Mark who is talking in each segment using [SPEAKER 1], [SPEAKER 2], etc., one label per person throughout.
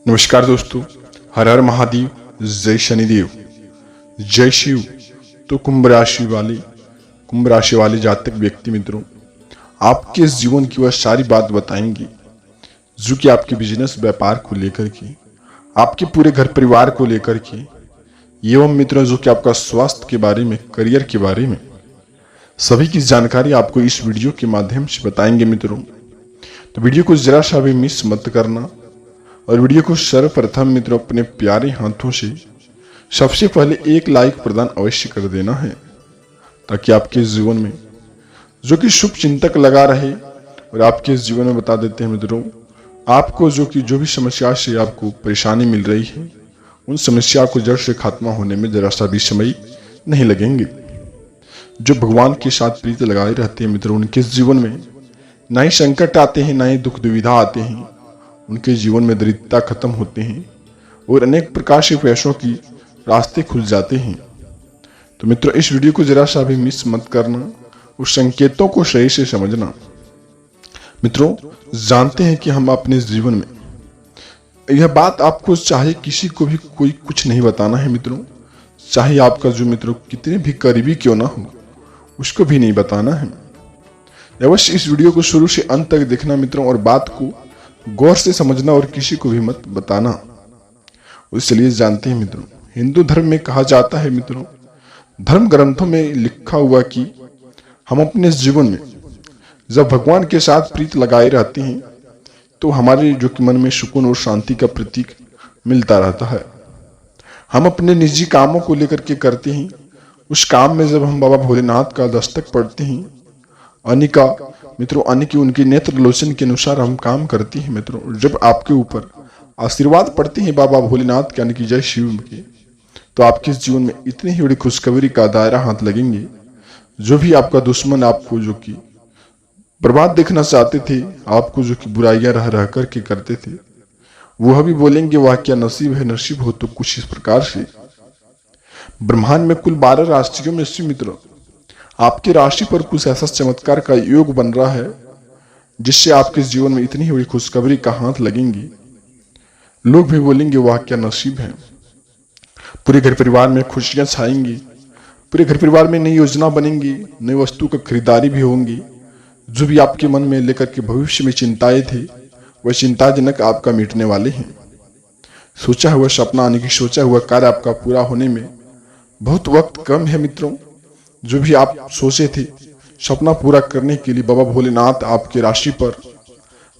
[SPEAKER 1] नमस्कार दोस्तों, हर हर महादेव, जय शनिदेव, जय शिव। तो कुंभ राशि वाले जातक व्यक्ति मित्रों, आपके जीवन की वह सारी बात बताएंगे जो कि आपके बिजनेस व्यापार को लेकर के, आपके पूरे घर परिवार को लेकर के, एवं मित्रों जो कि आपका स्वास्थ्य के बारे में, करियर के बारे में, सभी की जानकारी आपको इस वीडियो के माध्यम से बताएंगे मित्रों। तो वीडियो को जरा सा भी मिस मत करना और वीडियो को सर्वप्रथम मित्रों अपने प्यारे हाथों से सबसे पहले एक लाइक प्रदान अवश्य कर देना है, ताकि आपके जीवन में जो कि शुभ चिंतक लगा रहे। और आपके जीवन में बता देते हैं मित्रों, आपको जो भी समस्या से आपको परेशानी मिल रही है, उन समस्या को जड़ से खात्मा होने में जरा सा भी समय नहीं लगेंगे। जो भगवान के साथ प्रीति लगाए रहते हैं मित्रों, उनके जीवन में ना ही संकट आते हैं, ना ही दुख दुविधा आते हैं। उनके जीवन में दरिद्रता खत्म होते हैं और अनेक प्रकार से पैसों की रास्ते खुल जाते हैं। तो मित्रों, इस वीडियो को जरा सा भी मिस मत करना, उस संकेतों को सही से समझना। मित्रों, जानते हैं कि हम अपने जीवन में यह बात आपको चाहे किसी को भी कोई कुछ नहीं बताना है मित्रों, चाहे आपका जो मित्रों कितने भी करीबी क्यों ना हो, उसको भी नहीं बताना है। अवश्य इस वीडियो को शुरू से अंत तक देखना मित्रों, और बात को गौर से समझना और किसी को भी मत बताना। इसलिए जानते हैं मित्रों, हिंदू धर्म में कहा जाता है मित्रों, धर्म ग्रंथों में लिखा हुआ कि हम अपने जीवन में जब भगवान के साथ प्रीत लगाए रहते हैं तो हमारे जो कि मन में सुकून और शांति का प्रतीक मिलता रहता है। हम अपने निजी कामों को लेकर के करते हैं, उस काम में जब हम बाबा भोलेनाथ का दस्तक पढ़ते हैं, अनिका मित्रों, अन्य की उनकी नेत्र लोचन के अनुसार हम काम करते हैं मित्रों। जब आपके ऊपर आशीर्वाद पड़ते हैं बाबा भोलेनाथ के, यानी कि जय शिव के, तो आपके जीवन में इतनी ही बड़ी खुशखबरी का दायरा हाथ लगेंगे। जो भी आपका दुश्मन आपको जो कि बर्बाद देखना चाहते थे, आपको जो कि बुराइयां रह रह करके करते थे, वह भी बोलेंगे वाह क्या नसीब है, नसीब हो तो कुछ इस प्रकार से। ब्रह्मांड में कुल 12 राशियों में से मित्रों आपकी राशि पर कुछ ऐसा चमत्कार का योग बन रहा है जिससे आपके जीवन में इतनी ही बड़ी खुशखबरी का हाथ लगेंगी। लोग भी बोलेंगे वाह क्या नसीब है। पूरे घर परिवार में खुशियां छाएंगी, पूरे घर परिवार में नई योजना बनेंगी, नई वस्तु का खरीदारी भी होंगी। जो भी आपके मन में लेकर के भविष्य में चिंताएं थे, वह चिंताजनक आपका मिटने वाले हैं। सोचा हुआ सपना आने की, सोचा हुआ कार्य आपका पूरा होने में बहुत वक्त कम है मित्रों। जो भी आप सोचे थे सपना पूरा करने के लिए, बाबा भोलेनाथ आपकी राशि पर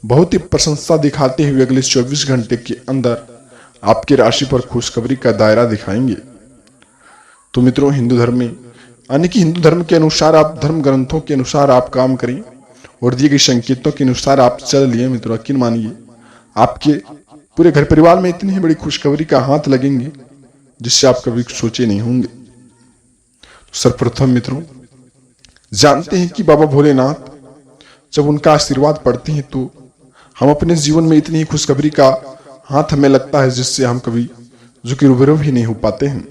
[SPEAKER 1] बहुत ही प्रशंसा दिखाते हुए अगले 24 घंटे के अंदर आपकी राशि पर खुशखबरी का दायरा दिखाएंगे। तो मित्रों, हिंदू धर्म में यानी कि हिंदू धर्म के अनुसार आप, धर्म ग्रंथों के अनुसार आप काम करें और दिए गए संकेतों के अनुसार आप चल लिए मित्रों, यकीन मानिए आपके पूरे घर परिवार में इतनी ही बड़ी खुशखबरी का हाथ लगेंगे जिससे आप कभी सोचे नहीं होंगे। सर्वप्रथम मित्रों, जानते हैं कि बाबा भोलेनाथ जब उनका आशीर्वाद पढ़ते हैं तो हम अपने जीवन में इतनी ही खुशखबरी का हाथ हमें लगता है जिससे हम कभी जो कि रूबरू भी नहीं हो पाते हैं।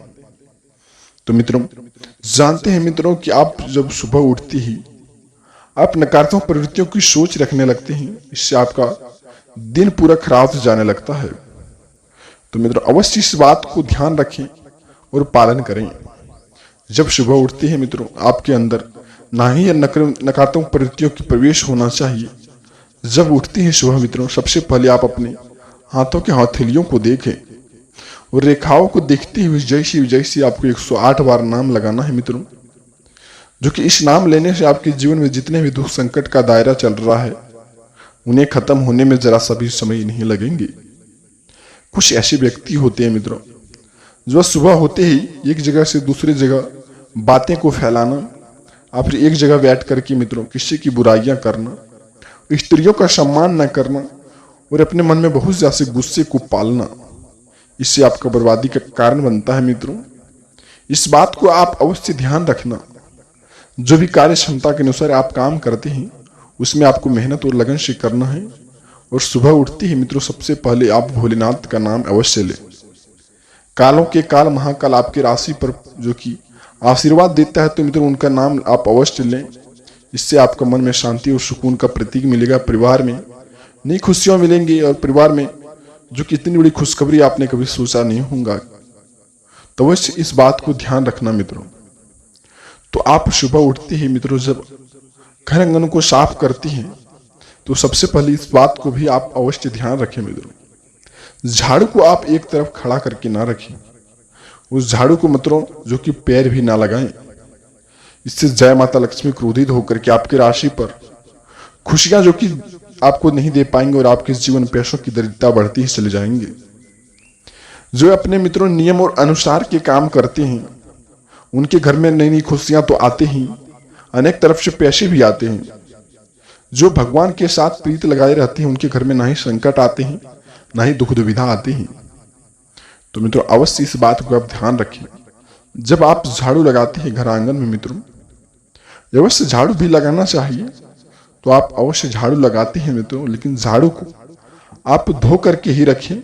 [SPEAKER 1] तो मित्रों, जानते हैं मित्रों कि आप जब सुबह उठते ही आप नकारात्मक प्रवृत्तियों की सोच रखने लगते हैं, इससे आपका दिन पूरा खराब जाने लगता है। तो मित्रों, अवश्य इस बात को ध्यान रखें और पालन करें। जब सुबह उठते हैं मित्रों, आपके अंदर ना ही नकारात्मक प्रवृत्तियों की प्रवेश होना चाहिए। जब उठते हैं सुबह मित्रों, सबसे पहले आप अपने हाथों के हथेलियों को देखें और रेखाओं को देखते हुए जैसे आपको 108 बार नाम लगाना है मित्रों, जो कि इस नाम लेने से आपके जीवन में जितने भी दुख संकट का दायरा चल रहा है उन्हें खत्म होने में जरा सा भी समय नहीं लगेंगे। कुछ ऐसे व्यक्ति होते हैं मित्रों जो सुबह होते ही एक जगह से दूसरी जगह बातें को फैलाना, आप एक जगह बैठ करके मित्रों किसी की बुराइयां करना, स्त्रियों का सम्मान न करना और अपने मन में बहुत ज्यादा गुस्से को पालना, इससे आपका बर्बादी का कारण बनता है मित्रों। इस बात को आप अवश्य ध्यान रखना। जो भी कार्य क्षमता के अनुसार आप काम करते हैं उसमें आपको मेहनत और लगन से करना है। और सुबह उठते ही मित्रों सबसे पहले आप भोलेनाथ का नाम अवश्य लें। कालों के काल महाकाल आपकी राशि पर जो कि आशीर्वाद देता है, तो मित्रों उनका नाम आप अवश्य लें। इससे आपका मन में शांति और सुकून का प्रतीक मिलेगा, परिवार में नई खुशियां मिलेंगी और परिवार में जो कि इतनी बड़ी खुशखबरी आपने कभी सोचा नहीं होगा। तो अवश्य इस बात को ध्यान रखना मित्रों। तो आप सुबह उठते ही मित्रों जब घर आंगन को साफ करती हैं तो सबसे पहले इस बात को भी आप अवश्य ध्यान रखें मित्रों, झाड़ू को आप एक तरफ खड़ा करके ना रखें। उस झाड़ू को मित्रों जो कि पैर भी ना लगाएं। इससे जय माता लक्ष्मी क्रोधित होकर के आपकी राशि पर खुशियां जो कि आपको नहीं दे पाएंगे और आपके जीवन में पैसों की दरिद्रता बढ़ती ही चले जाएंगे। जो अपने मित्रों नियम और अनुसार के काम करते हैं उनके घर में नई नई खुशियां तो आते ही, अनेक तरफ से पैसे भी आते हैं। जो भगवान के साथ प्रीत लगाए रहते हैं उनके घर में ना ही संकट आते हैं ना ही दुख दुविधा आते हैं। तो मित्रों अवश्य इस बात को आप ध्यान रखें। जब आप झाड़ू लगाते हैं घर आंगन में मित्रों, अवश्य झाड़ू भी लगाना चाहिए तो आप अवश्य झाड़ू लगाते हैं मित्रों, लेकिन झाड़ू को आप धो करके ही रखें।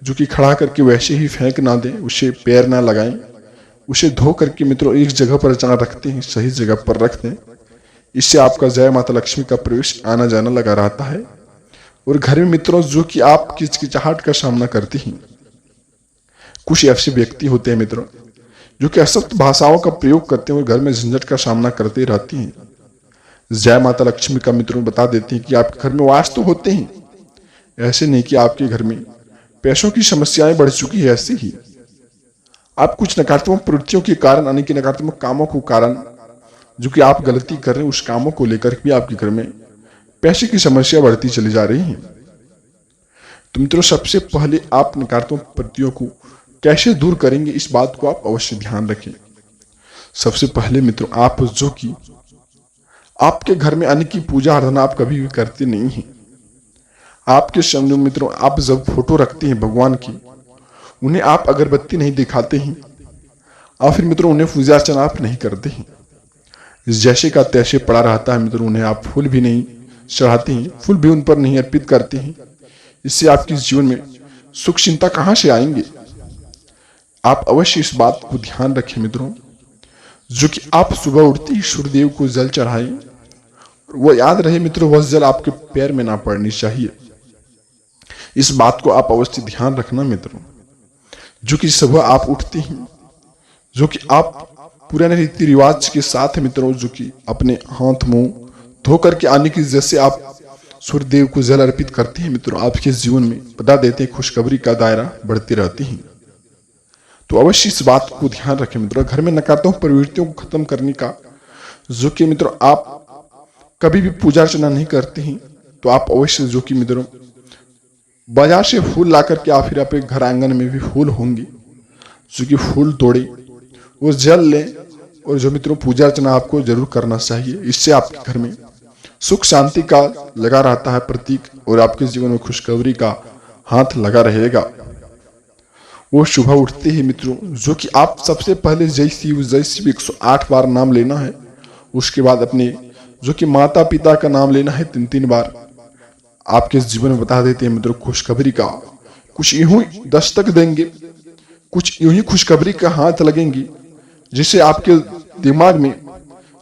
[SPEAKER 1] जो कि खड़ा करके वैसे ही फेंक ना दें, उसे पैर ना लगाएं। उसे धो करके मित्रों एक जगह पर जहाँ रखते हैं सही जगह पर रख दें। इससे आपका जय माता लक्ष्मी का प्रवेश आना जाना लगा रहता है। और घर में मित्रों जो कि आप किचकिचाहट का सामना करते हैं, कुछ ऐसे व्यक्ति होते हैं मित्रों जो कि असत्य भाषाओं का प्रयोग करते हैं और घर में झंझट का सामना करते रहती हैं। जय माता लक्ष्मी का मित्रों बता देते हैं कि आपके घर में वास तो होते हैं, ऐसे नहीं कि आपके घर में पैसों की समस्याएं बढ़ चुकी है। ऐसे ही आप कुछ नकारात्मक प्रवृत्तियों के कारण यानी कि नकारात्मक कामों के कारण जो कि आप गलती कर रहे हैं उस कामों को लेकर भी आपके घर में पैसे की समस्या बढ़ती चली जा रही है। तो मित्रों सबसे पहले आप नकारात्मक प्रवृत्तियों को कैसे दूर करेंगे इस बात को आप अवश्य ध्यान रखें। सबसे पहले मित्रों आप जो कि आपके घर में अन्न की पूजा अर्चना आप कभी भी करते नहीं हैं। आपके सामने मित्रों आप जब फोटो रखते हैं भगवान की, उन्हें आप अगरबत्ती नहीं दिखाते हैं और फिर मित्रों उन्हें पूजा अर्चना आप नहीं करते हैं। जैसे का तैसे पड़ा रहता है मित्रों, उन्हें आप फूल भी नहीं चढ़ाते हैं, फूल भी उन पर नहीं अर्पित करते हैं। इससे आपके जीवन में सुख चिंता कहां से आएंगे। आप अवश्य इस बात को ध्यान रखें मित्रों, जो कि आप सुबह उठते ही सूर्यदेव को जल चढ़ाएं। वो याद रहे मित्रों वह जल आपके पैर में ना पड़नी चाहिए। इस बात को आप अवश्य ध्यान रखना मित्रों। जो कि सुबह आप उठते हैं, जो कि आप पुराने रीति रिवाज के साथ मित्रों जो कि अपने हाथ मुंह धो करके आने की जैसे आप सूर्यदेव को जल अर्पित करते हैं मित्रों, आपके जीवन में बता देते हैं खुशखबरी का दायरा बढ़ती रहती है। तो अवश्य इस बात को ध्यान रखें मित्रों। घर में नकारात्मक प्रवृत्तियों को खत्म करने का जो कि मित्रों आप कभी भी पूजा अर्चना नहीं करते हैं तो आप अवश्य जो कि मित्रों बाजार से फूल ला करके या फिर आपके घर आंगन में भी फूल होंगे जो कि फूल तोड़े और जल लें और जो मित्रों पूजा अर्चना आपको जरूर करना चाहिए। इससे आपके घर में सुख शांति का लगा रहता है प्रतीक और आपके जीवन में खुशखबरी का हाथ लगा रहेगा। वो सुबह उठते ही मित्रों जो कि आप सबसे पहले जय शिव 108 बार नाम लेना है। उसके बाद अपने जो कि माता पिता का नाम लेना है 3-3 बार। आपके जीवन में बता देते हैं मित्रों खुशखबरी का कुछ यूं ही दस्तक देंगे, कुछ यूं ही खुशखबरी का हाथ लगेंगी, जिससे आपके दिमाग में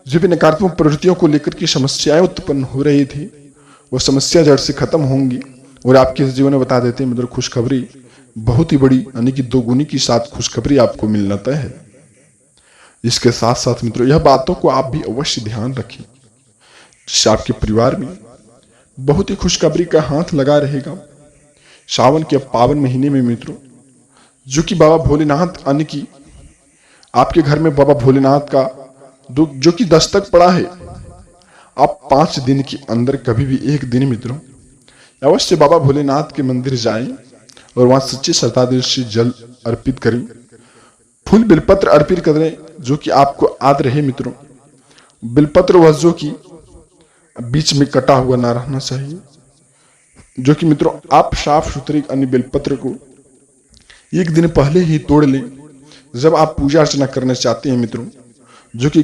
[SPEAKER 1] जो भी नकारात्मक प्रवृत्तियों को लेकर की समस्याएं उत्पन्न हो रही थी वो समस्या जड़ से खत्म होंगी। और आपके जीवन में बता देते हैं मित्रों खुशखबरी बहुत ही बड़ी यानी कि 2 गुनी की साथ खुशखबरी आपको मिलना तय है। इसके साथ साथ मित्रों यह बातों को आप भी अवश्य ध्यान रखें, जिससे आपके परिवार में बहुत ही खुशखबरी का हाथ लगा रहेगा। सावन के पावन महीने में मित्रों जो कि बाबा भोलेनाथ यानी कि आपके घर में बाबा भोलेनाथ का जो कि दस्तक पड़ा है, आप 5 दिन के अंदर कभी भी एक दिन मित्रों अवश्य बाबा भोलेनाथ के मंदिर जाएं और वहां सच्चे श्रद्धा दिल से जल अर्पित करें, फूल बिलपत्र अर्पित करें। जो कि आपको याद रहे मित्रों बिलपत्र वह जो कि बीच में कटा हुआ ना रहना चाहिए। जो कि मित्रों आप साफ सुथरे अन्य बेलपत्र को एक दिन पहले ही तोड़ लें जब आप पूजा अर्चना करना चाहते हैं मित्रों। जो कि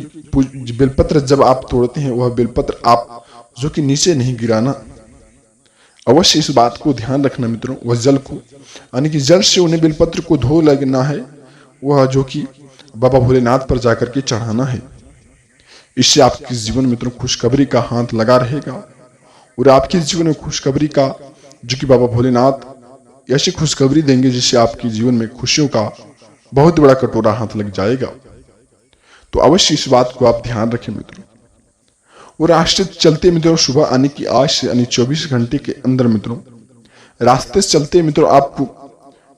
[SPEAKER 1] बेलपत्र जब आप तोड़ते हैं वह बेलपत्र आप जो कि नीचे नहीं गिराना। अवश्य इस बात को ध्यान रखना मित्रों। वह जल को यानी कि जल से उन्हें बेलपत्र को धो लगना है, वह जो कि बाबा भोलेनाथ पर जाकर के चढ़ाना है। इससे आपके जीवन में मित्रों खुशखबरी का हाथ लगा रहेगा और आपके जीवन में खुशखबरी का जो कि बाबा भोलेनाथ ऐसी खुशखबरी देंगे जिससे आपके जीवन में खुशियों का बहुत बड़ा कटोरा हाथ लग जाएगा। तो अवश्य इस बात को आप ध्यान रखें मित्रों। और रास्ते चलते मित्रों सुबह आने की आज से यानी 24 घंटे के अंदर मित्रों रास्ते से चलते मित्रों आपको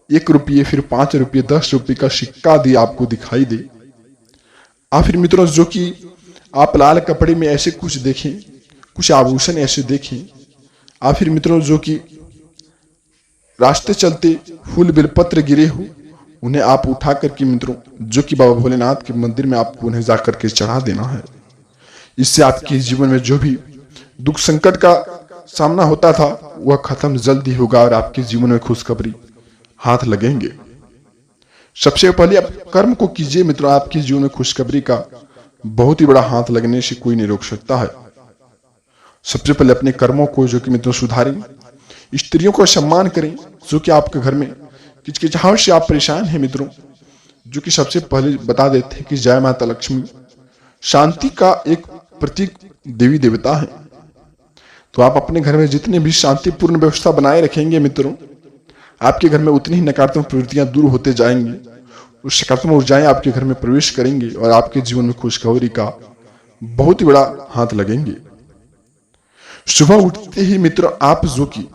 [SPEAKER 1] 1 रुपये, फिर 5 रुपये, 10 रुपये का सिक्का भी आपको दिखाई दे। और फिर मित्रों जो कि आप लाल कपड़े में ऐसे कुछ देखें, कुछ आभूषण ऐसे देखें। और फिर मित्रों जो कि रास्ते चलते फूल बेलपत्र गिरे हो, उन्हें आप उठा करके मित्रों जो कि बाबा भोलेनाथ के मंदिर में आपको उन्हें जाकर के चढ़ा देना है। इससे आपके जीवन में जो भी दुख संकट का सामना होता था वह खत्म जल्दी होगा और आपके जीवन में खुशखबरी हाथ लगेंगे। सबसे पहले आप कर्म को कीजिए मित्रों, आपके जीवन में खुशखबरी का बहुत ही बड़ा हाथ लगने से कोई नहीं रोक सकता है। सबसे पहले अपने कर्मों को जो कि मित्रों सुधारें, स्त्रियों को सम्मान करें जो कि आपके घर में किचकिचाहट से आप परेशान हैं मित्रों, जो कि सबसे पहले बता देते हैं कि जय माता लक्ष्मी शांति का एक प्रतीक देवी देवता है। तो आप अपने घर में जितने भी शांतिपूर्ण व्यवस्था बनाए रखेंगे मित्रों, आपके घर में उतनी ही नकारात्मक प्रवृत्तियां दूर होते जाएंगी, उस सकारात्मक ऊर्जाएं आपके घर में प्रवेश करेंगे और आपके जीवन में खुशखबरी का बहुत ही बड़ा हाथ लगेंगे। सुबह उठते ही मित्रों आप जो कि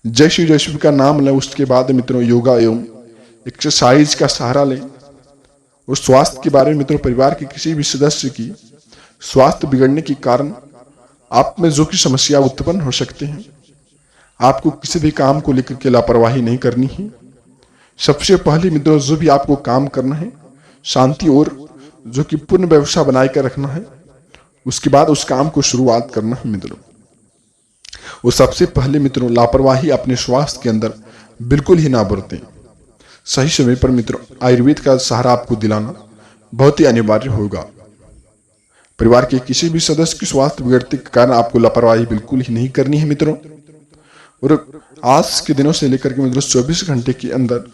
[SPEAKER 1] जय शिव का नाम लें, उसके बाद मित्रों योगा एवं एक्सरसाइज का सहारा लें। और स्वास्थ्य के बारे में मित्रों परिवार के किसी भी सदस्य की स्वास्थ्य बिगड़ने के कारण आप में जो कि समस्या उत्पन्न हो सकते हैं, आपको किसी भी काम को लेकर के लापरवाही नहीं करनी है। सबसे पहले मित्रों जो भी आपको काम करना है शांति और जो कि पूर्ण व्यवस्था बनाए कर रखना है, उसके बाद उस काम को शुरुआत करना है मित्रों। वो सबसे पहले मित्रों लापरवाही अपने स्वास्थ्य के अंदर बिल्कुल ही ना बरतें। सही समय पर मित्रों आयुर्वेद का सहारा आपको दिलाना बहुत ही अनिवार्य होगा। परिवार के किसी भी सदस्य की स्वास्थ्य बिगड़ने के कारण आपको लापरवाही बिल्कुल ही नहीं करनी है मित्रों। और आज के दिनों से लेकर के मित्रों 24 घंटे के अंदर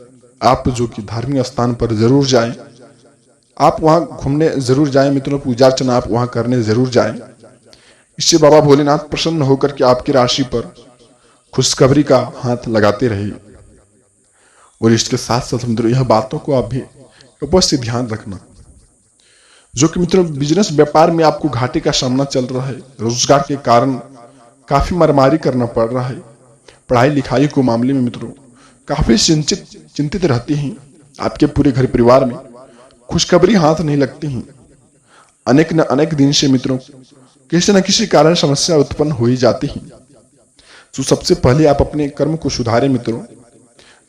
[SPEAKER 1] आप जो कि धार्मिक स्थान पर जरूर जाएं, आप वहां घूमने जरूर जाएं मित्रों, पूजा अर्चना आप वहां करने जरूर जाएं। इससे बाबा भोलेनाथ प्रसन्न होकर के आपकी राशि पर खुशखबरी का हाथ लगाते रहे। और इसके साथ साथ मित्रों यह बातों को आप भी अवश्य ध्यान रखना, जो कि मित्रों बिजनेस व्यापार में आपको घाटे का सामना चल रहा है, रोजगार के कारण काफी मारामारी करना पड़ रहा है, पढ़ाई लिखाई को मामले में मित्रों काफी चिंतित रहते हैं, आपके पूरे घर परिवार में खुशखबरी हाथ नहीं लगती हैं। अनेक न अनेक दिन से मित्रों किसी न किसी कारण समस्या उत्पन्न हो ही जाती है। तो सबसे पहले आप अपने कर्म को सुधारें मित्रों,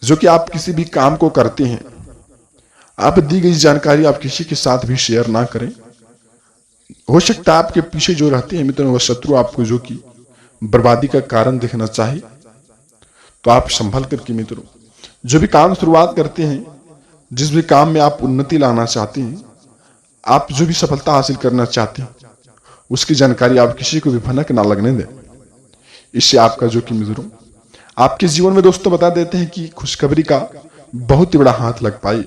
[SPEAKER 1] जो कि आप किसी भी काम को करते हैं आप दी गई जानकारी आप किसी के साथ भी शेयर ना करें। हो सकता है आपके पीछे जो रहते हैं मित्रों वह शत्रु आपको जो कि बर्बादी का कारण दिखना चाहे। तो आप संभल करके मित्रों जो भी काम शुरुआत करते हैं, जिस भी काम में आप उन्नति लाना चाहते हैं, आप जो भी सफलता हासिल करना चाहते हैं, उसकी जानकारी आप किसी को भी भनक ना लगने दें। इससे आपका जो कि मित्रों आपके जीवन में दोस्तों बता देते हैं कि खुशखबरी का बहुत ही बड़ा हाथ लग पाए।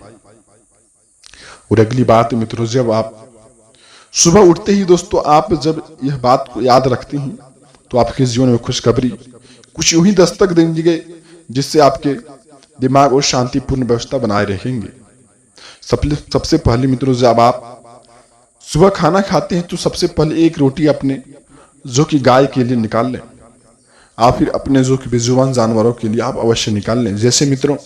[SPEAKER 1] और अगली बात मित्रों, जब आप सुबह उठते ही दोस्तों आप जब यह बात को याद रखते हैं तो आपके जीवन में खुशखबरी कुछ यूं ही दस्तक देंगे, जिससे आपके दिमाग और शांतिपूर्ण व्यवस्था बनाए रहेंगे। सबसे पहले मित्रों जब आप सुबह खाना खाते हैं तो सबसे पहले एक रोटी अपने जो कि गाय के लिए निकाल लें, आप फिर अपने जो कि बेजुबान जानवरों के लिए आप अवश्य निकाल लें। जैसे मित्रों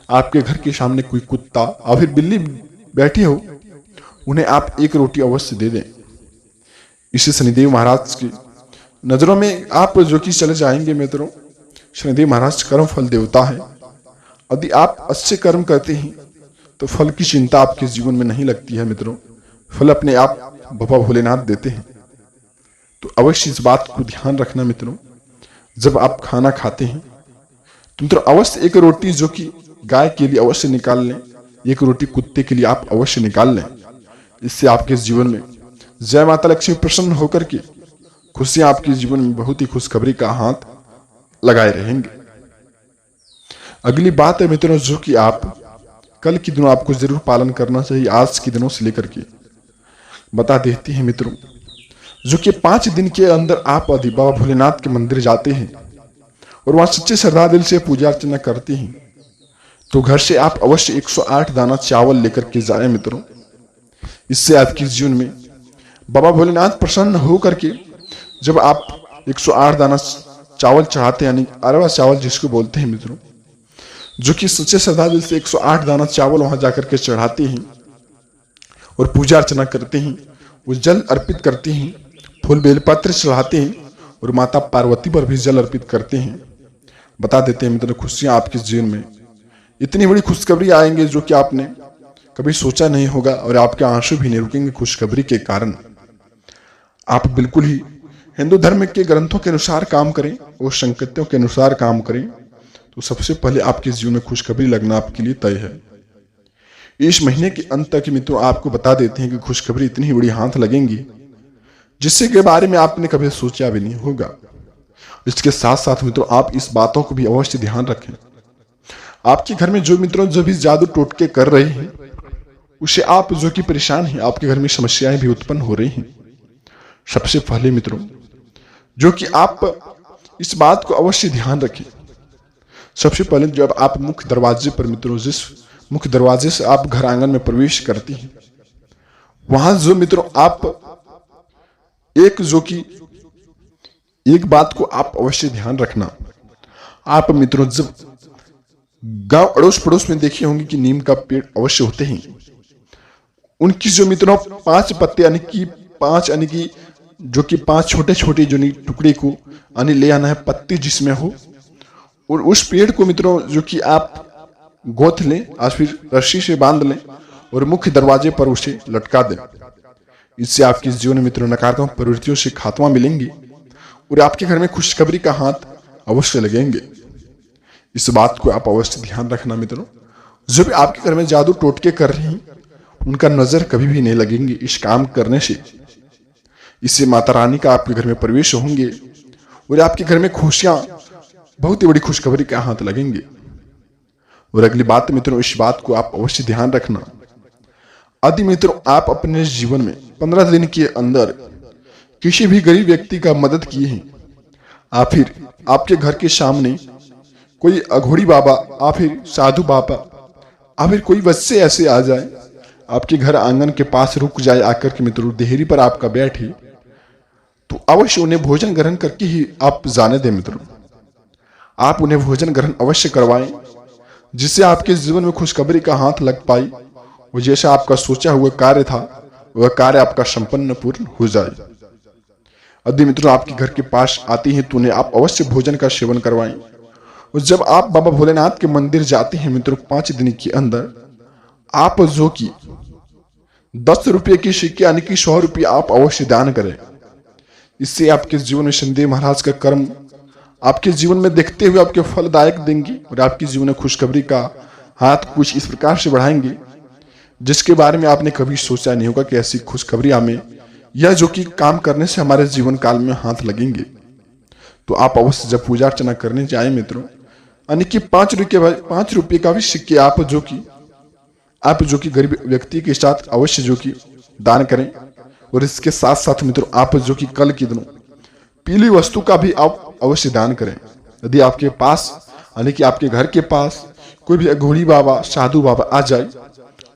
[SPEAKER 1] आपके घर के सामने कोई कुत्ता और फिर बिल्ली बैठी हो, उन्हें आप एक रोटी अवश्य दे दें। इससे शनिदेव महाराज की नजरों में आप जो कि चले जाएंगे मित्रों। शनिदेव महाराज कर्म फल देवता है, यदि आप अच्छे कर्म करते हैं तो फल की चिंता आपके जीवन में नहीं लगती है मित्रों, फल अपने आप बाबा भोलेनाथ देते हैं। तो अवश्य इस बात को ध्यान रखना मित्रों, जब आप खाना खाते हैं तो मित्रों अवश्य एक रोटी जो कि गाय के लिए अवश्य निकाल लें, एक रोटी कुत्ते के लिए आप अवश्य निकाल लें। इससे आपके जीवन में जय माता लक्ष्मी प्रसन्न होकर के खुशियां आपके जीवन में बहुत ही खुशखबरी का हाथ लगाए रहेंगे। अगली बात है मित्रों जो कि आप कल के दिनों आपको जरूर पालन करना चाहिए, आज के दिनों से लेकर के बता देते हैं मित्रों, जो कि 5 दिन के अंदर आप यदि बाबा भोलेनाथ के मंदिर जाते हैं और वहां सच्चे श्रद्धा दिल से पूजा अर्चना करते हैं, तो घर से आप अवश्य 108 दाना चावल लेकर के जाए मित्रों। इससे आपके जीवन में बाबा भोलेनाथ प्रसन्न होकर के जब आप 108 दाना चावल चढ़ाते हैं, यानी अरवा चावल जिसको बोलते हैं मित्रों, जो कि सच्चे श्रद्धा दिल से 108 दाना चावल वहां जाकर के चढ़ाते हैं और पूजा अर्चना करते हैं, वो जल अर्पित करते हैं, फूल बेलपत्र चढ़ाते हैं और माता पार्वती पर भी जल अर्पित करते हैं। बता देते हैं मित्रों, खुशियां आपके जीवन में इतनी बड़ी खुशखबरी आएंगे जो कि आपने कभी सोचा नहीं होगा, और आपके आंसू भी नहीं रुकेंगे खुशखबरी के कारण। आप बिल्कुल ही हिंदू धर्म के ग्रंथों के अनुसार काम करें और संकेतों के अनुसार काम करें, तो सबसे पहले आपके जीवन में खुशखबरी लगना आपके लिए तय है। इस महीने के अंत तक मित्रों आपको बता देते हैं कि खुशखबरी इतनी बड़ी हाथ लगेंगी जिससे के बारे में आपने कभी सोचा भी नहीं होगा। इसके साथ साथ मित्रों आप इस बातों को भी अवश्य ध्यान रखें, आपके घर में जो मित्रों जो भी जादू टोटके कर रहे हैं, उसे आप जो कि परेशान हैं, आपके घर में समस्याएं भी उत्पन्न हो रही हैं। सबसे पहले मित्रों जो कि आप इस बात को अवश्य ध्यान रखें, सबसे पहले जब आप मुख्य दरवाजे पर मित्रों, जिस मुख्य दरवाजे से आप घर आंगन में प्रवेश करते हैं, वहां जो मित्रों आप एक बात को आप अवश्य ध्यान रखना। आप मित्रों जब गांव अड़ोस पड़ोस में देखे होंगे कि नीम का पेड़ अवश्य होते हैं, उनकी जो मित्रों 5 पत्ते यानी कि जो कि 5 छोटे छोटे जो टुकड़े को ले आना है, पत्ती जिसमें हो, और उस पेड़ को मित्रों जो कि आप गोथ लें और फिर रस्सी से बांध लें और मुख्य दरवाजे पर उसे लटका दें। इससे आपके जीवन में मित्रों नकारात्मक प्रवृत्तियों से खात्मा मिलेंगे और आपके घर में खुशखबरी का हाथ अवश्य लगेंगे। इस बात को आप अवश्य ध्यान रखना मित्रों, जो भी आपके घर में जादू टोटके कर रहे हैं उनका नजर कभी भी नहीं लगेंगे इस काम करने से। इससे माता रानी का आपके घर में प्रवेश होंगे और आपके घर में खुशियां, बहुत ही बड़ी खुशखबरी का हाथ लगेंगे। और अगली बात मित्रों, इस बात को आप अवश्य ध्यान रखना, यदि मित्रों आप अपने जीवन में 15 दिन के अंदर किसी भी गरीब व्यक्ति का मदद किए हैं, या फिर आपके घर के सामने कोई अघोड़ी बाबा या फिर साधु बाबा या फिर कोई बच्चे ऐसे आ जाए, आपके घर आंगन के पास रुक जाए आकर के मित्रों, देहरी पर आपका बैठे, तो अवश्य उन्हें भोजन ग्रहण करके ही आप जाने दें मित्रों। आप उन्हें भोजन ग्रहण अवश्य करवाएं, जिससे आपके जीवन में खुशखबरी का हाथ लग पाई और जैसा आपका सोचा हुआ कार्य था वह कार्य आपका संपन्न पूर्ण हो जाए। यदि मित्रों आपके घर के पास आती हैं तो उन्हें आप अवश्य भोजन का सेवन करवाएं। और जब आप बाबा भोलेनाथ के मंदिर जाते हैं मित्रों, 5 दिन के अंदर आप जो कि 10 रुपये की सिक्के यानी कि 100 रुपये आप अवश्य दान करें। इससे आपके जीवन में शनिदेव महाराज का कर्म आपके जीवन में देखते हुए आपके फलदायक देंगे और आपके जीवन में खुशखबरी का हाथ कुछ इस प्रकार से बढ़ाएंगे जिसके बारे में आपने कभी सोचा नहीं होगा कि ऐसी खुशखबरी हमें या जो कि काम करने से हमारे जीवन काल में हाथ लगेंगे। तो आप अवश्य जब पूजा अर्चना करने जाए मित्रों, यानी कि 5 रुपये का भी सिक्के आप जो कि गरीब व्यक्ति के साथ अवश्य जो कि दान करें। और इसके साथ साथ मित्रों आप जो कि कल के दिनों पीली वस्तु का भी आप अवश्य दान करें। यदि आपके पास यानी कि आपके घर के पास कोई भी अघोड़ी बाबा साधु बाबा आ जाए,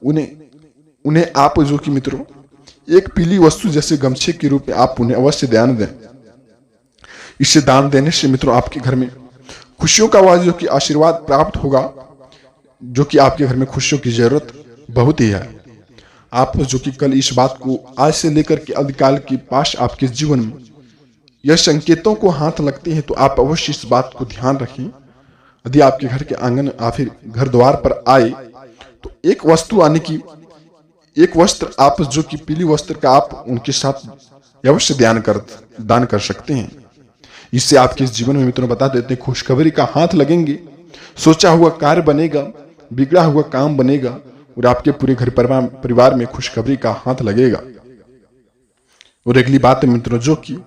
[SPEAKER 1] उन्हें आप जो कि मित्रों एक पीली वस्तु जैसे गमछे के रूप में आप उन्हें अवश्य दान दें। इससे दान देने से मित्रों आपके घर में खुशियों का वह जो कि आशीर्वाद प्राप्त होगा, जो कि आपके घर में खुशियों की जरूरत बहुत ही है। आप जो कि कल इस बात को आज से लेकर के अधिकाल के पास आपके जीवन में यह संकेतों को हाथ लगते हैं, तो आप अवश्य इस बात को ध्यान रखें। यदि आपके घर के आंगन या फिर घर द्वार पर आए तो एक वस्तु आने की एक वस्त्र आप जो कि पीली वस्त्र का आप उनके साथ अवश्य दान कर सकते हैं। इससे आपके जीवन में मित्रों बता देते हैं खुशखबरी का हाथ लगेंगे, सोचा हुआ कार्य बनेगा, बिगड़ा हुआ काम बनेगा और आपके पूरे घर परिवार में खुशखबरी का हाथ लगेगा। और अगली बात है मित्रों, जो कि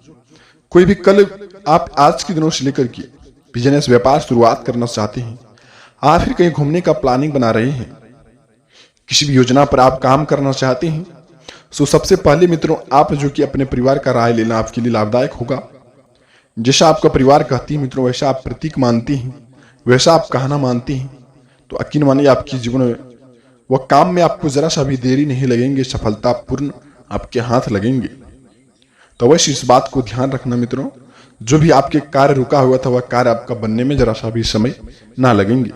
[SPEAKER 1] कोई भी कल आप आज के दिनों से लेकर के बिजनेस व्यापार शुरुआत करना चाहते हैं, आप फिर कहीं घूमने का प्लानिंग बना रहे हैं, किसी भी योजना पर आप काम करना चाहते हैं, तो सबसे पहले मित्रों आप जो कि अपने परिवार का राय लेना आपके लिए लाभदायक होगा। जैसा आपका परिवार कहती है मित्रों, वैसा आप प्रतीक मानती हैं, वैसा आप कहना मानती हैं, तो यकीन मानिए आपके जीवन में वह काम में आपको जरा सा भी देरी नहीं लगेंगे, सफलतापूर्ण आपके हाथ लगेंगे। तो अवश्य इस बात को ध्यान रखना मित्रों, जो भी आपके कार्य रुका हुआ था वह कार्य आपका बनने में जरा सा भी समय ना लगेंगे।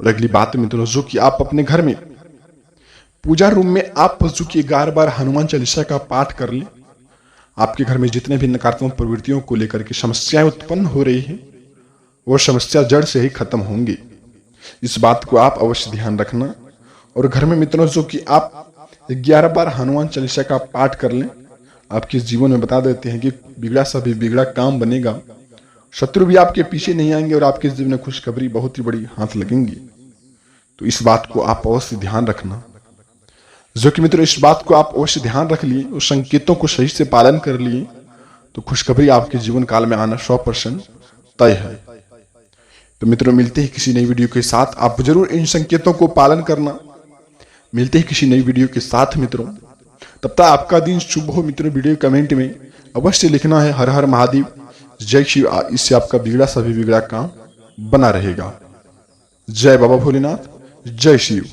[SPEAKER 1] और अगली बात मित्रों, जो कि आप अपने घर में पूजा रूम में आप जो कि 11 बार हनुमान चालीसा का पाठ कर लें, आपके घर में जितने भी नकारात्मक प्रवृत्तियों को लेकर के समस्याएं उत्पन्न हो रही है, वो समस्या जड़ से ही खत्म होंगी। इस बात को आप अवश्य ध्यान रखना। और घर में मित्रों जो कि आप 11 बार हनुमान चालीसा का पाठ कर लें, आपके जीवन में बता देते हैं कि बिगड़ा सा भी बिगड़ा काम बनेगा, शत्रु भी आपके पीछे नहीं आएंगे और आपके जीवन में खुशखबरी बहुत ही बड़ी हाथ लगेंगी। तो इस बात को आप अवश्य ध्यान रखना। जो कि मित्रों इस बात को आप अवश्य ध्यान रख लिए, उस संकेतों को सही से पालन कर लिए, तो खुशखबरी आपके जीवन काल में आना 100% तय है। तो मित्रों मिलते हैं किसी नई वीडियो के साथ, आप जरूर इन संकेतों को पालन करना। मिलते हैं किसी नई वीडियो के साथ मित्रों, तब तक आपका दिन शुभ हो मित्रों। वीडियो कमेंट में अवश्य लिखना है हर हर महादेव, जय शिव। इससे आपका बिगड़ा सा भी बिगड़ा काम बना रहेगा। जय बाबा भोलेनाथ, जय शिव।